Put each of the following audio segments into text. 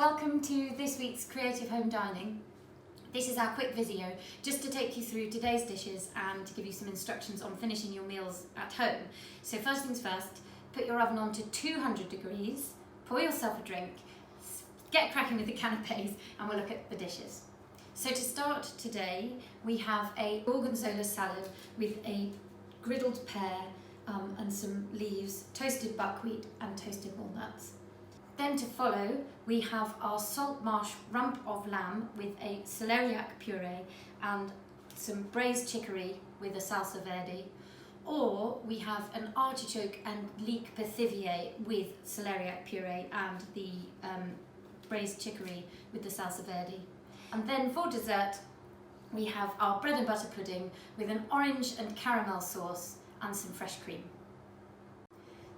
welcome to this week's Creative Home Dining. This is our quick video just to take you through today's dishes and to give you some instructions on finishing your meals at home. So first things first, put your oven on to 200 degrees, pour yourself a drink, get cracking with the canapes, and we'll look at the dishes. So to start today, we have a gorgonzola salad with a griddled pear and some leaves, toasted buckwheat and toasted walnuts. Then to follow, we have our salt marsh rump of lamb with a celeriac puree and some braised chicory with a salsa verde. Or we have an artichoke and leek pithivier with celeriac puree and the braised chicory with the salsa verde. And then for dessert, we have our bread and butter pudding with an orange and caramel sauce and some fresh cream.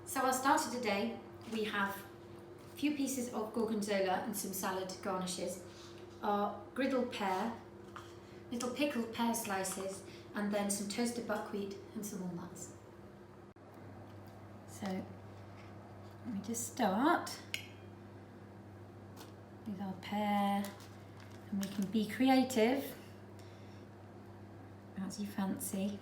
So our starter today, we have a few pieces of gorgonzola and some salad garnishes, our griddled pear, little pickled pear slices, and then some toasted buckwheat and some walnuts. So let me just start with our pear, and we can be creative as you fancy.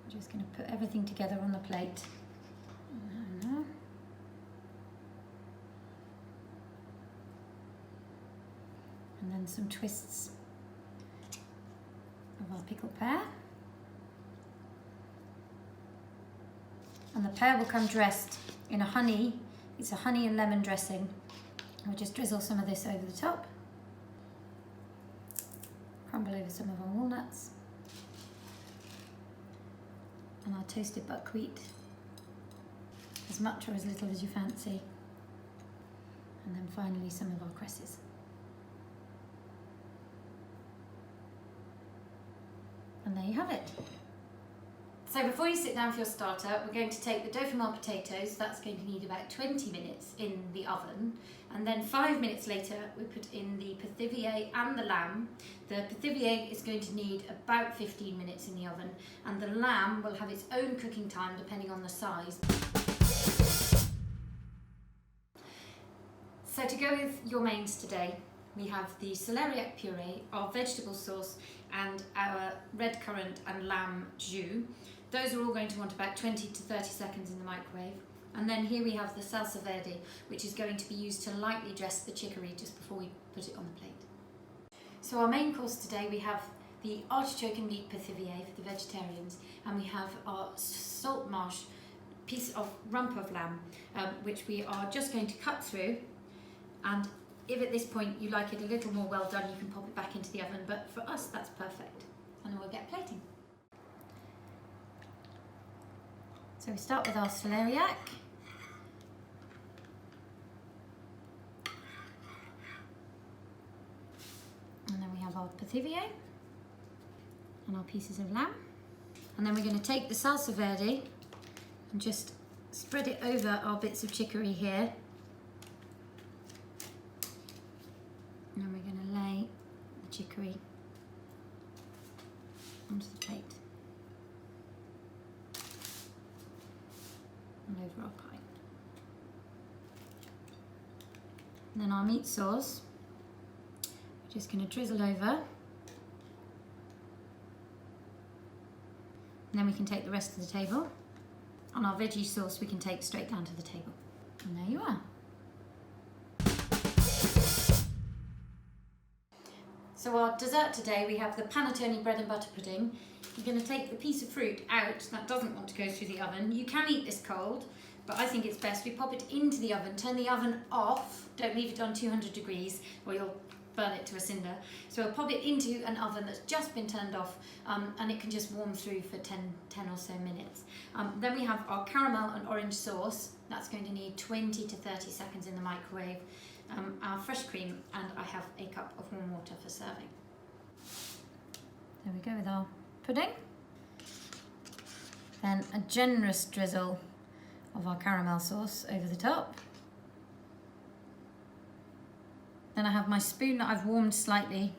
I'm just going to put everything together on the plate. And then some twists of our pickled pear. And the pear will come dressed in a honey, it's a honey and lemon dressing. We'll just drizzle some of this over the top. Crumble over some of our walnuts. And our toasted buckwheat, as much or as little as you fancy. And then finally some of our cresses. And there you have it. So before you sit down for your starter, we're going to take the dauphinoise potatoes. That's going to need about 20 minutes in the oven. And then 5 minutes later, we put in the pithivier and the lamb. The pithivier is going to need about 15 minutes in the oven, and the lamb will have its own cooking time depending on the size. So to go with your mains today, we have the celeriac puree, our vegetable sauce, and our red currant and lamb jus. Those are all going to want about 20 to 30 seconds in the microwave. And then here we have the salsa verde, which is going to be used to lightly dress the chicory just before we put it on the plate. So our main course today, we have the artichoke and leek pithivier for the vegetarians, and we have our salt marsh piece of rump of lamb, which we are just going to cut through. And if at this point you like it a little more well done, you can pop it back into the oven, but for us that's perfect. And then we'll get plating. So we start with our celeriac. And then we have our pithivier and our pieces of lamb. And then we're going to take the salsa verde and just spread it over our bits of chicory here. And then we're going to lay the chicory onto the plate and over our pie. And then our meat sauce, we're just going to drizzle over. And then we can take the rest of the table. On our veggie sauce, we can take straight down to the table. And there you are. So our dessert today, we have the panettone bread and butter pudding. You're going to take the piece of fruit out that doesn't want to go through the oven. You can eat this cold, but I think it's best we pop it into the oven, turn the oven off, don't leave it on 200 degrees or you'll burn it to a cinder. So we'll pop it into an oven that's just been turned off, and it can just warm through for 10 or so minutes. Then we have our caramel and orange sauce. That's going to need 20 to 30 seconds in the microwave. Our fresh cream, and I have a cup of warm water for serving. There we go with our pudding. Then a generous drizzle of our caramel sauce over the top. Then I have my spoon that I've warmed slightly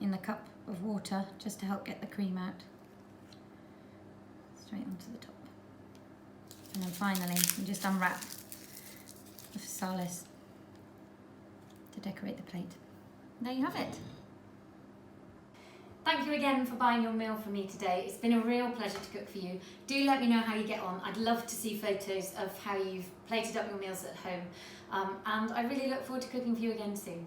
in the cup of water just to help get the cream out. Straight onto the top. And then finally, you just unwrap the physalis to decorate the plate. And there you have it. Thank you again for buying your meal for me today. It's been a real pleasure to cook for you. Do let me know how you get on. I'd love to see photos of how you've plated up your meals at home. And I really look forward to cooking for you again soon.